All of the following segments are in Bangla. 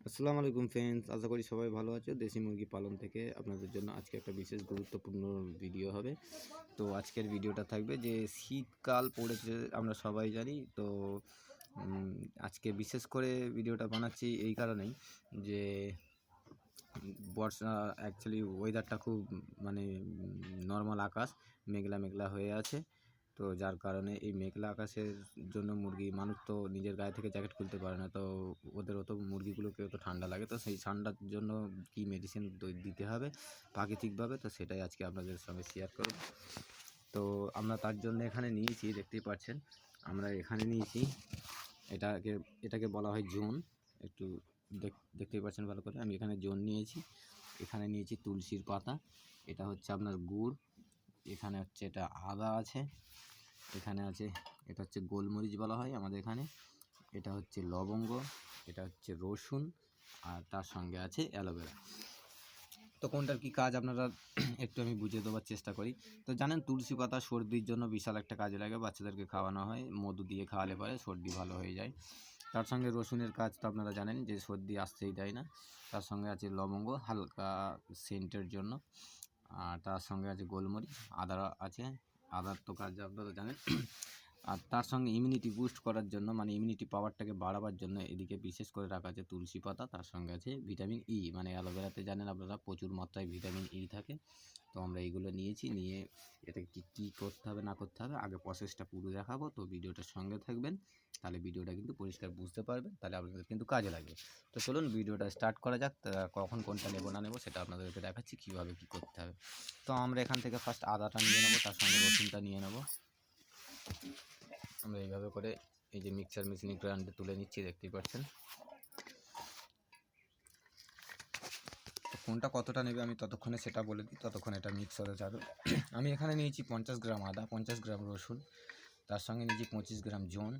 আসসালামু আলাইকুম ফ্রেন্ডস, আশা করি সবাই ভালো আছো। দেশি মুরগি পালন থেকে আপনাদের জন্য আজকে একটা বিশেষ গুরুত্বপূর্ণ ভিডিও হবে। তো আজকের ভিডিওটা থাকবে যে শীতকাল পড়েছে, আমরা সবাই জানি। তো আজকে বিশেষ করে ভিডিওটা বানাচ্ছি এই কারণেই যে বর্ষা অ্যাকচুয়ালি ওয়েদারটা খুব মানে নর্মাল আকাশ, মেঘলা মেঘলা হয়ে আছে। তো যার কারণে এই মেঘলা আকাশের জন্য মানুষ তো নিজের গায়ে থেকে জ্যাকেট খুলতে পারে না। তো ওদেরও তো মুরগিগুলোকেও তো ঠান্ডা লাগে। তো সেই ঠান্ডার জন্য কি মেডিসিন দিতে হবে প্রাকৃতিকভাবে, তো সেটাই আজকে আপনাদের সঙ্গে শেয়ার করব। তো আমরা তার জন্য এখানে নিয়েছি, দেখতেই পাচ্ছেন আমরা এখানে নিয়েছি এটাকে বলা হয় জোন। একটু দেখতেই পাচ্ছেন ভালো করে, আমি এখানে জোন নিয়েছি। এখানে নিয়েছি তুলসীর পাতা, এটা হচ্ছে আপনার গুড়, এখানে হচ্ছে এটা আদা আছে, এখানে আছে এটা হচ্ছে গোলমরিচ বলা হয় আমাদের এখানে, এটা হচ্ছে লবঙ্গ, এটা হচ্ছে রসুন, আর তার সঙ্গে আছে অ্যালোভেরা। তো কোনটার কী কাজ আপনারা একটু আমি বুঝিয়ে দেওয়ার চেষ্টা করি। তো জানেন তুলসী পাতা সর্দির জন্য বিশাল একটা কাজে লাগে, বাচ্চাদেরকে খাওয়ানো হয়, মধু দিয়ে খাওয়ালে পরে সর্দি ভালো হয়ে যায়। তার সঙ্গে রসুনের কাজ তো আপনারা জানেন যে সর্দি আসতেই দেয় না। তার সঙ্গে আছে লবঙ্গ হালকা সেন্টের জন্য, আর তার সঙ্গে আছে গোলমরিচ, আদা আছে, আদার তো কাজ আপনারা জানেন। আর তার সঙ্গে ইমিউনিটি বুস্ট করার জন্য, মানে ইমিউনিটি পাওয়ারটাকে বাড়াবার জন্য এদিকে বিশেষ করে রাখা আছে তুলসী পাতা। তার সঙ্গে আছে ভিটামিন ই, মানে অ্যালোভেরাতে জানেন আপনারা প্রচুর মাত্রায় ভিটামিন ই থাকে। তো আমরা এইগুলো নিয়েছি, নিয়ে এটাকে কী করতে হবে না করতে হবে আগে প্রসেসটা পুরো দেখাবো। তো ভিডিওটার সঙ্গে থাকবেন, তাহলে ভিডিওটা কিন্তু পরিষ্কার বুঝতে পারবেন, তাহলে আপনাদের কিন্তু কাজে লাগবে। তো চলুন ভিডিওটা স্টার্ট করা যাক। কখন কোনটা নেবো না নেবো সেটা আপনাদেরকে দেখাচ্ছি কীভাবে কী করতে হবে। তো আমরা এখান থেকে ফার্স্ট আদাটা নিয়ে নেবো, তার সঙ্গে রসুনটা নিয়ে নেবো। আমরা এইভাবে করে এই যে মিক্সার মেশিনে গ্রাইন্ডে তুলে নিচ্ছি, দেখতেই পাচ্ছেন। তো কোনটা কতটা নেবে আমি ততক্ষণে সেটা বলে দিই, ততক্ষণ এটা মিক্স হতে যাবে। আমি এখানে নিয়েছি 50 গ্রাম আদা, 50 গ্রাম রসুন, তার সঙ্গে নিয়েছি 25 গ্রাম জোন,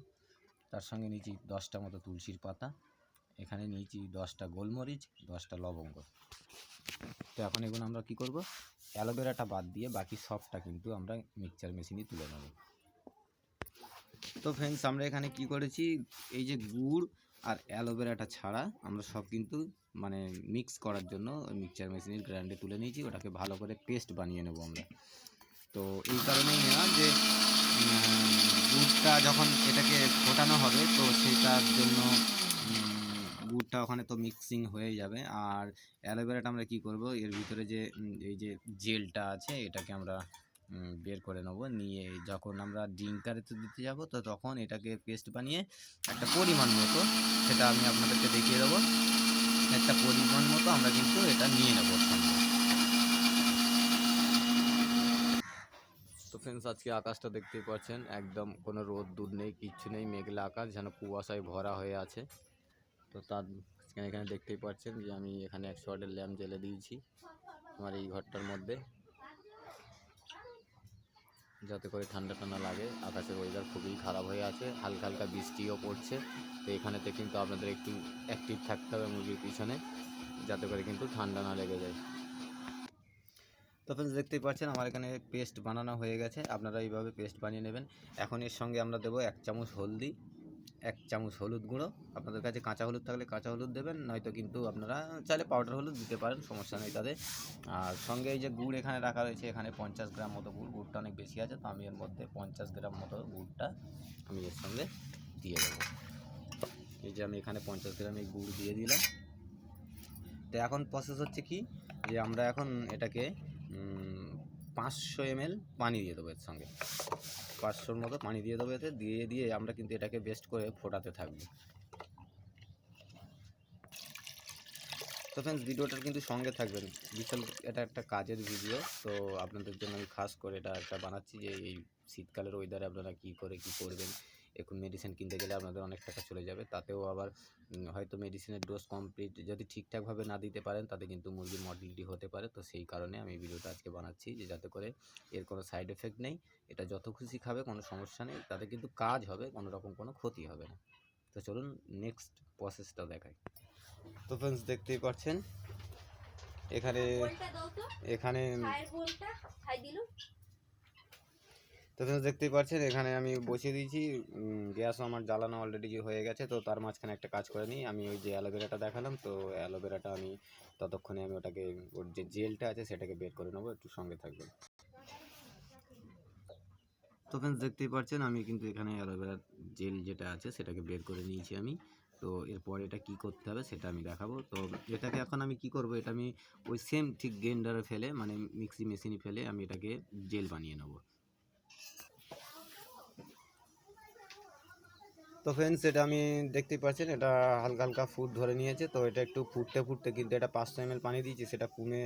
তার সঙ্গে নিয়েছি 10টা মতো তুলসীর পাতা, এখানে নিয়েছি 10টা গোলমরিচ, 10টা লবঙ্গ। তো এখন এগুলো আমরা কি করব, অ্যালোভেরাটা বাদ দিয়ে বাকি সবটা কিন্তু আমরা মিক্সচার মেশিনে তুলে নেব। তো ফ্রেন্ডস আমরা এখানে কি করেছি, এই যে গুড় আর অ্যালোভেরাটা ছাড়া আমরা সব কিন্তু মানে মিক্স করার জন্য মিক্সচার মেশিনের গ্রাইন্ডে তুলে নিয়েছি, ওটাকে ভালো করে পেস্ট বানিয়ে নেব আমরা। তো এই কারণেই নেওয়া যে গুড়টা যখন এটাকে ফোটানো হবে তো সেটার জন্য গুড়টা ওখানে তো মিক্সিং হয়ে যাবে। আর অ্যালোভেরাটা আমরা কি করব, এর ভিতরে যে এই যে জেলটা আছে এটাকে আমরা বের করে নেব, নিয়ে যখন আমরা ড্রিঙ্কারেতে দিতে যাব তো তখন এটাকে পেস্ট বানিয়ে একটা পরিমাণ মতো, সেটা আমি আপনাদেরকে দেখিয়ে দেবো, একটা পরিমাণ মতো আমরা কিন্তু এটা নিয়ে নেব সঙ্গে। তো ফ্রেন্ডস আজকে আকাশটা দেখতেই পাচ্ছেন, একদম কোনো রোদ দূর নেই, কিচ্ছু নেই, মেঘলা আকাশ যেন কুয়াশায় ভরা হয়ে আছে। তো তার এখানে দেখতেই পাচ্ছেন যে আমি এখানে 100 ওয়াটের ল্যাম্প জ্বেলে দিয়েছি আমার এই ঘরটার মধ্যে, যাতে করে ঠান্ডা ঠান্ডা লাগে। আকাশের ওয়েদার খুবই খারাপ হয়ে আছে, হালকা হালকা বৃষ্টিও পড়ছে। তো এখানেতে কিন্তু আপনাদের একটু অ্যাক্টিভ থাকতে হবে মুরগির পিছনে, যাতে করে কিন্তু ঠান্ডা না লেগে যায়। তো ফ্রেন্ডস দেখতেই পাচ্ছেন আমার এখানে পেস্ট বানানো হয়ে গেছে, আপনারা এইভাবে পেস্ট বানিয়ে নেবেন। এখন এর সঙ্গে আমরা দেবো 1 চামচ হলদি, 1 চামচ হলুদ গুঁড়ো, আপনাদের কাছে কাঁচা হলুদ থাকলে কাঁচা হলুদ দেবেন, নয়তো কিন্তু আপনারা চাইলে পাউডার হলুদ দিতে পারেন, সমস্যা নেই তাদের। আর সঙ্গে এই যে গুড় এখানে রাখা রয়েছে, এখানে 50 গ্রাম মতো গুড়, গুড়টা অনেক বেশি আছে, তো আমি এর মধ্যে 50 গ্রাম মতো গুড়টা আমি এর সঙ্গে দিয়ে দেবো। এই যে আমি এখানে 50 গ্রাম এই গুড় দিয়ে দিলাম। তো এখন প্রসেস হচ্ছে কি, যে আমরা এখন এটাকে 500 ml পানি দিয়ে দেবো, এর সঙ্গে 500-র মতো পানি দিয়ে দেবো, এতে দিয়ে আমরা কিন্তু এটাকে বেস্ট করে ফোটাতে থাকবো। তো ফ্রেন্ডস ভিডিওটার কিন্তু সঙ্গে থাকবেন, বিশাল এটা একটা কাজের ভিডিও। তো আপনাদের জন্য আমি খাস করে এটা একটা বানাচ্ছি যে এই শীতকালের ওয়েদারে আপনারা কী করবেন। এখন মেডিসিন কিনতে গেলে আপনাদের অনেক টাকা চলে যাবে, তাতেও আবার হয়তো মেডিসিনের ডোজ কমপ্লিট যদি ঠিকঠাকভাবে না দিতে পারেন তাতে কিন্তু মুরগির মর্টালিটি হতে পারে। তো সেই কারণে আমি ভিডিওটা আজকে বানাচ্ছি যে যাতে করে এর কোনো সাইড এফেক্ট নেই, এটা যত খুশি খাবে কোনো সমস্যা নেই, তাতে কিন্তু কাজ হবে, কোনো রকম কোনো ক্ষতি হবে না। তো চলুন নেক্সট প্রসেসটা দেখাই। তো ফ্রেন্ডস দেখতেই পাচ্ছেন এখানে এখানে তো তো ফ্রেন্ডস দেখতেই পাচ্ছেন এখানে আমি বসিয়ে দিয়েছি, গ্যাসও আমার জ্বালানো অলরেডি হয়ে গেছে। তো তার মাঝখানে একটা কাজ করে নিই, আমি ওই যে অ্যালোভেরাটা দেখালাম, তো অ্যালোভেরাটা আমি ততক্ষণে আমি ওটাকে ওর যে জেলটা আছে সেটাকে বের করে নেবো, একটু সঙ্গে থাকবেন। তো ফ্রেন্ডস দেখতেই পাচ্ছেন আমি কিন্তু এখানে অ্যালোভেরার জেল যেটা আছে সেটাকে বের করে নিয়েছি আমি। তো এরপর এটা কি করতে হবে সেটা আমি দেখাবো। তো এটাকে এখন আমি কি করব, এটা আমি ওই সেম ঠিক গ্রাইন্ডারে ফেলে মানে মিক্সি মেশিনে ফেলে আমি এটাকে জেল বানিয়ে নেব। তো ফ্রেন্ডস এটা আমি দেখতেই পাচ্ছেন এটা হালকা হালকা ফুট ধরে নিয়েছে। তো এটা একটু ফুটতে ফুটতে কিন্তু এটা 500 ml পানি দিয়েছি, সেটা কমে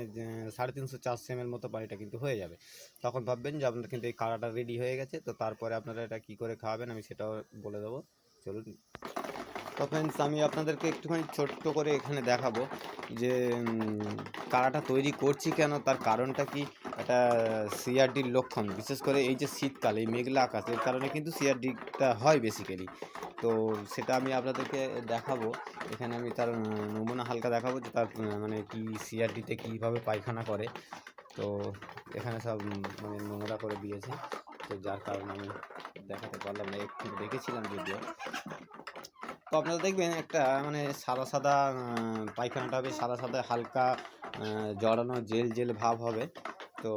350-400 ml মতো পানিটা কিন্তু হয়ে যাবে। তখন ভাববেন যে আপনার কিন্তু এই কাড়াটা রেডি হয়ে গেছে। তো তারপরে আপনারা এটা কী করে খাওয়াবেন আমি সেটাও বলে দেবো, চলুন। তো ফ্রেন্ডস আমি আপনাদেরকে একটুখানি ছোট্ট করে এখানে দেখাবো যে কাড়াটা তৈরি করছি কেন, তার কারণটা কি। এটা সিআরডির লক্ষণ, বিশেষ করে এই যে শীতকালে এই মেঘলা আকাশ, এর কারণে কিন্তু সিআরডিটা হয় বেসিক্যালি। তো সেটা আমি আপনাদেরকে দেখাবো, এখানে আমি তার নমুনা হালকা দেখাবো যে তার মানে কি সিআরডিতে কীভাবে পায়খানা করে। তো এখানে সব মানে নোংরা করে দিয়েছে, তো যার কারণে আমি দেখাতে পারলাম না, একটু দেখেছিলাম যদিও। তো আপনারা দেখবেন একটা মানে সাদা সাদা পায়খানাটা হবে, সাদা সাদা হালকা জড়ানো জেল জেল ভাব হবে। তো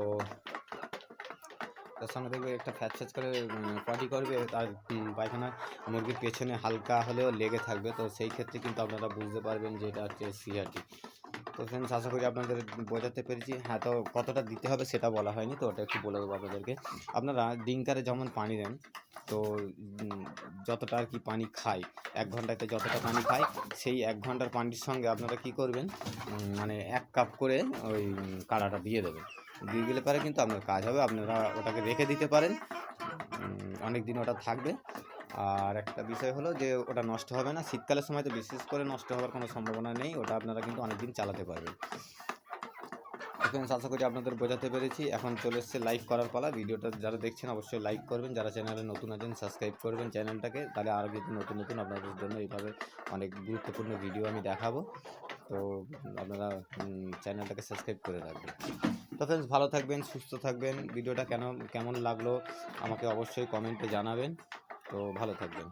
তার সঙ্গে দেখবে একটা ফ্যাচ ফ্যাচ করে পটি করবে, তার পায়খানা মুরগির পেছনে হালকা হলেও লেগে থাকবে। তো সেই ক্ষেত্রে কিন্তু আপনারা বুঝতে পারবেন যে এটা হচ্ছে সিআরটি। তো ফ্রেন্ডস আশা করি আপনাদের বোঝাতে পেরেছি। হ্যাঁ, তো কতটা দিতে হবে সেটা বলা হয়নি, তো ওটা একটু বলে দেবো আপনাদেরকে। আপনারা ডিঙ্কারে যেমন পানি দেন, তো যতটা আর কি পানি খায়, 1 ঘন্টাতে যতটা পানি খায়, সেই 1 ঘন্টার পানির সঙ্গে আপনারা কি করবেন, মানে 1 কাপ করে ওই কাড়াটা দিয়ে দেবেন। দিয়ে দিলে পরে কিন্তু আপনার কাজ হবে। আপনারা ওটাকে রেখে দিতে পারেন, অনেক দিন ওটা থাকবে। আর একটা বিষয় হলো যে ওটা নষ্ট হবে না, শীতকালের সময় তো বিশেষ করে নষ্ট হওয়ার কোনো সম্ভাবনা নেই, ওটা আপনারা কিন্তু অনেক দিন চালাতে পারবেন। ফ্রেন্ডস আশা করি আপনাদের বোঝাতে পেরেছি। এখন চলে এসছে লাইক করার পালা। ভিডিওটা যারা দেখছেন অবশ্যই লাইক করবেন, যারা চ্যানেলে নতুন আছেন সাবস্ক্রাইব করবেন চ্যানেলটাকে, তাহলে আরও কিন্তু নতুন নতুন আপনাদের জন্য এইভাবে অনেক গুরুত্বপূর্ণ ভিডিও আমি দেখাবো। তো আপনারা চ্যানেলটাকে সাবস্ক্রাইব করে রাখবেন। তো ফ্রেন্ডস ভালো থাকবেন, সুস্থ থাকবেন। ভিডিওটা কেমন লাগলো আমাকে অবশ্যই কমেন্টে জানাবেন। তো ভালো থাকবেন।